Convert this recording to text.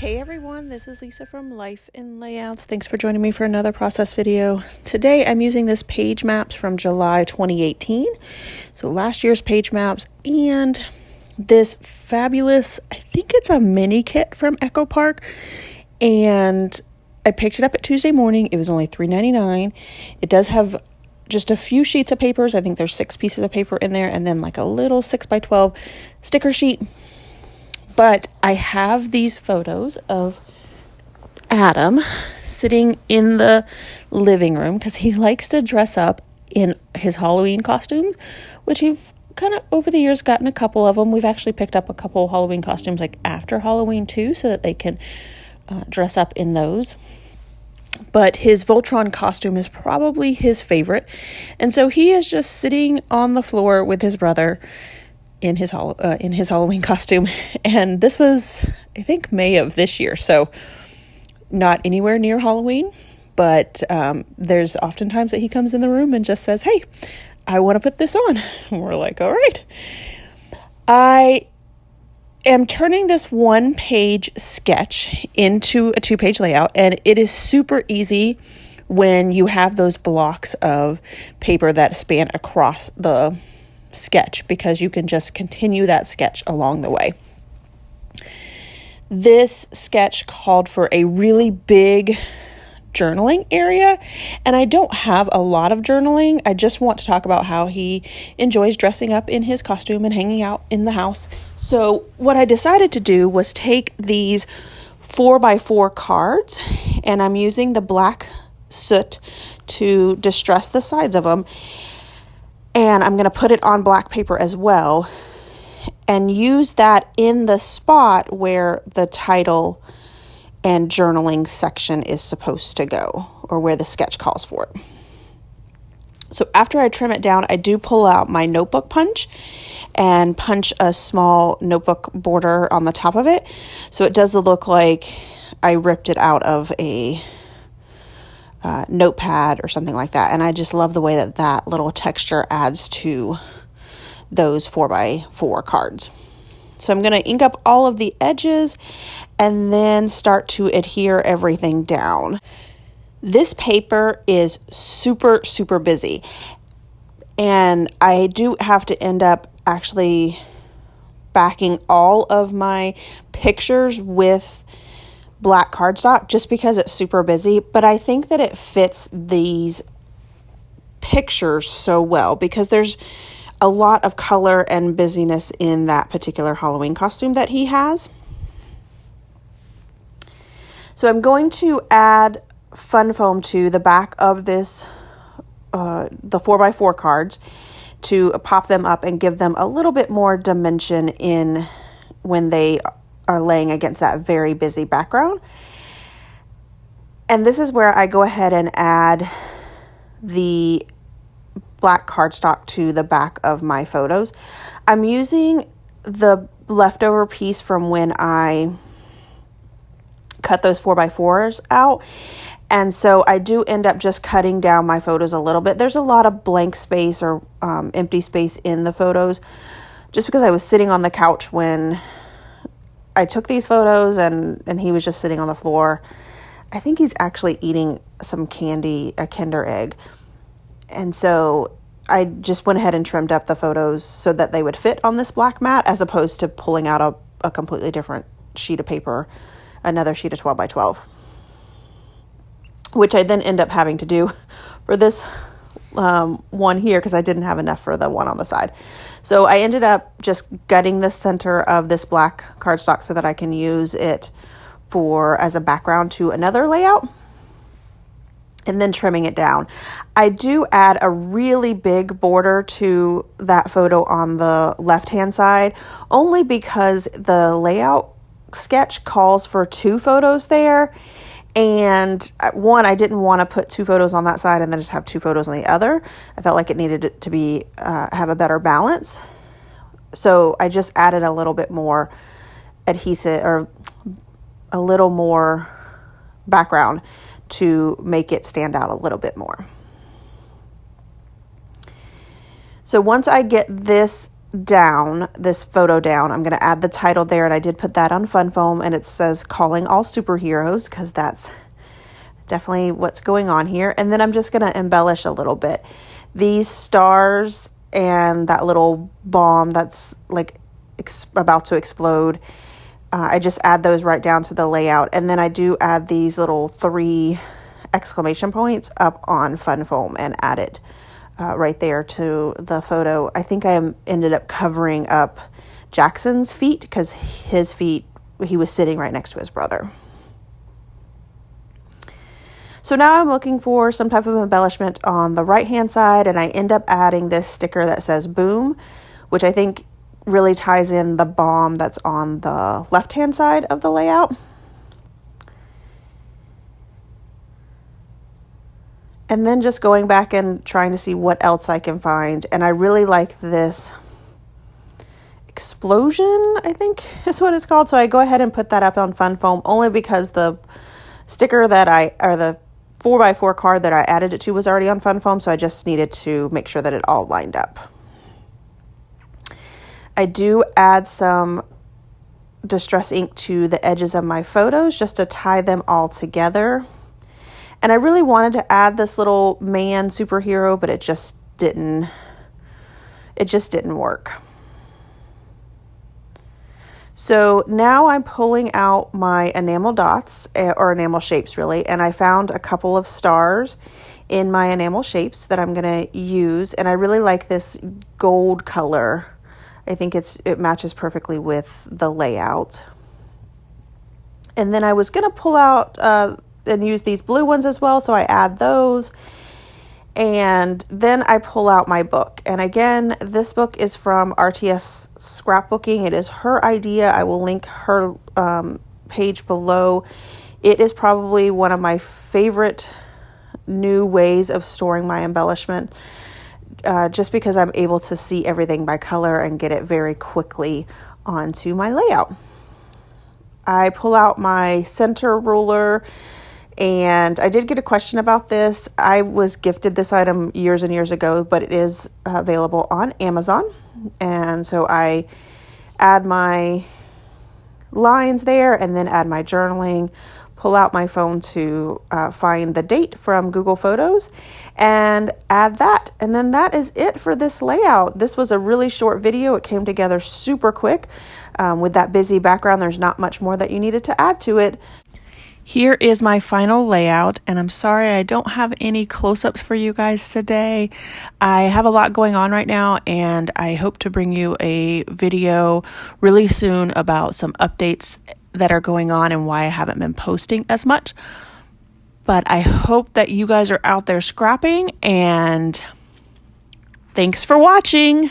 Hey everyone, this is Lisa from Life in Layouts. Thanks for joining me for another process video. Today I'm using this page maps from July 2018. So last year's page maps and this fabulous, I think it's a mini kit from Echo Park. And I picked it up at Tuesday morning. It was only $3.99. It does have just a few sheets of papers. I think there's 6 pieces of paper in there and then like a little 6x12 sticker sheet. But I have these photos of Adam sitting in the living room because he likes to dress up in his Halloween costumes, which we've kind of over the years gotten a couple of them. We've actually picked up a couple of Halloween costumes like after Halloween too, so that they can dress up in those. But his Voltron costume is probably his favorite. And so he is just sitting on the floor with his brother in his Halloween costume. And this was, I think, May of this year. So not anywhere near Halloween, but there's oftentimes that he comes in the room and just says, "Hey, I want to put this on." And we're like, all right. I am turning this 1-page sketch into a 2-page layout, and it is super easy when you have those blocks of paper that span across the sketch, because you can just continue that sketch along the way. This sketch called for a really big journaling area, and I don't have a lot of journaling. I just want to talk about how he enjoys dressing up in his costume and hanging out in the house. So what I decided to do was take these 4x4 cards, and I'm using the black soot to distress the sides of them. And I'm going to put it on black paper as well and use that in the spot where the title and journaling section is supposed to go, or where the sketch calls for it. So after I trim it down, I do pull out my notebook punch and punch a small notebook border on the top of it. So it does look like I ripped it out of a notepad or something like that. And I just love the way that that little texture adds to those 4x4 cards. So I'm going to ink up all of the edges and then start to adhere everything down. This paper is super, super busy. And I do have to end up actually backing all of my pictures with black cardstock just because it's super busy, but I think that it fits these pictures so well because there's a lot of color and busyness in that particular Halloween costume that he has. So I'm going to add fun foam to the back of this, the 4x4 cards, to pop them up and give them a little bit more dimension in when they are laying against that very busy background. And this is where I go ahead and add the black cardstock to the back of my photos. I'm using the leftover piece from when I cut those 4x4s out. And so I do end up just cutting down my photos a little bit. There's a lot of blank space or empty space in the photos just because I was sitting on the couch when I took these photos and he was just sitting on the floor. I think he's actually eating some candy, a Kinder Egg. And so I just went ahead and trimmed up the photos so that they would fit on this black mat as opposed to pulling out a completely different sheet of paper, another sheet of 12x12, which I then end up having to do for this one here because I didn't have enough for the one on the side. So I ended up just gutting the center of this black cardstock so that I can use it as a background to another layout and then trimming it down. I do add a really big border to that photo on the left-hand side only because the layout sketch calls for 2 photos there. And one, I didn't want to put 2 photos on that side and then just have 2 photos on the other. I felt like it needed to be have a better balance. So I just added a little bit more adhesive or a little more background to make it stand out a little bit more. So once I get this down, this photo down, I'm going to add the title there, and I did put that on Fun Foam, and it says Calling All Superheroes, because that's definitely what's going on here. And then I'm just going to embellish a little bit. These stars and that little bomb that's like about to explode, I just add those right down to the layout. And then I do add these little 3 exclamation points up on Fun Foam and add it right there to the photo. I think I ended up covering up Jackson's feet because his feet, he was sitting right next to his brother. So now I'm looking for some type of embellishment on the right hand side, and I end up adding this sticker that says boom, which I think really ties in the bomb that's on the left hand side of the layout. And then just going back and trying to see what else I can find. And I really like this explosion, I think is what it's called. So I go ahead and put that up on Fun Foam only because the sticker that the 4x4 card that I added it to was already on Fun Foam. So I just needed to make sure that it all lined up. I do add some distress ink to the edges of my photos just to tie them all together. And I really wanted to add this little man superhero, but it just didn't work. So now I'm pulling out my enamel dots, or enamel shapes really, and I found a couple of stars in my enamel shapes that I'm going to use, and I really like this gold color. I think it matches perfectly with the layout. And then I was going to pull out and use these blue ones as well, so I add those. And then I pull out my book. And again, this book is from RTS Scrapbooking. It is her idea. I will link her page below. It is probably one of my favorite new ways of storing my embellishment, just because I'm able to see everything by color and get it very quickly onto my layout. I pull out my center ruler. And I did get a question about this. I was gifted this item years and years ago, but it is available on Amazon. And so I add my lines there and then add my journaling, pull out my phone to find the date from Google Photos and add that. And then that is it for this layout. This was a really short video. It came together super quick. With that busy background, there's not much more that you needed to add to it. Here is my final layout, and I'm sorry I don't have any close-ups for you guys today. I have a lot going on right now, and I hope to bring you a video really soon about some updates that are going on and why I haven't been posting as much. But I hope that you guys are out there scrapping, and thanks for watching.